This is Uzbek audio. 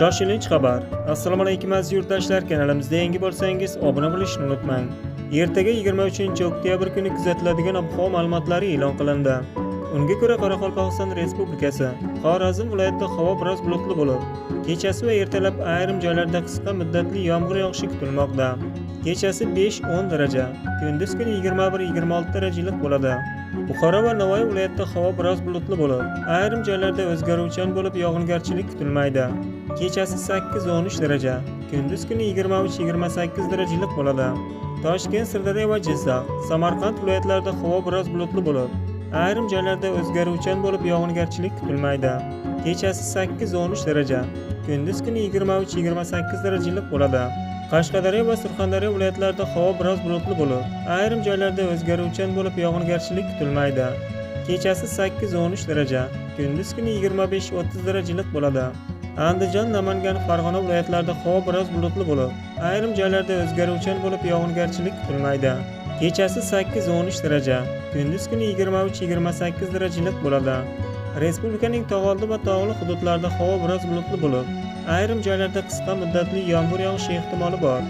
Shoshilinch xabar. Assalomu alaykum aziz yurtdoshlar, kanalimizda yangi bo'lsangiz obuna bo'lishni unutmang. Ertaga 23-oktyabr kuni kuzatiladigan ob-havo ma'lumotlari e'lon qilindi. Unga ko'ra Qoraqalpog'iston Respublikasi, Xorazm viloyatida havo biroz bulutli bo'lib, kechasi va ertalab ayrim joylarda qisqa muddatli yomg'ir yog'ishi kutilmoqda. Kechasi 5-10 daraja, kunduz kuni 21-26 darajalik bo'ladi. Buxoro va Navoiy viloyatida havo biroz bulutli bo'lib, ayrim joylarda o'zgaruvchan bo'lib yog'ingarchilik kutilmaydi. Kechasi 8-13 daraja, kunduz kuni 23-28 darajalik bo'ladi. Toshkent, Sirdaryo va Jizzax, Samarqand viloyatlarida havo biroz bulutli bo'lib, ayrim joylarda o'zgaruvchan bo'lib yog'ingarchilik kutilmaydi. Kechasi 8-13 daraja, kunduz kuni 23-28 darajalik bo'ladi. Qashqadaryo va Surxondaryo viloyatlarida havo biroz bulutli bo'lib, ayrim joylarda o'zgaruvchan bo'lib yog'ingarchilik kutilmaydi. Kechasi 8-13 daraja, kunduz kuni 25-30 darajalik bo'ladi. Andijon, Namangan, Farg'ona viloyatlarida havo biroz bulutli bo'lib, ayrim joylarda o'zgaruvchan bo'lib yog'ingarchilik kutilmaydi. Kechasi 8-13 daraja, kunduz kuni 23-28 darajalik bo'ladi. Respublikaning tog'oldi va tog'li hududlarida havo biroz bulutli bo'lib, ayrim joylarda qisqa muddatli yomg'ir yog'ishi ehtimoli bor.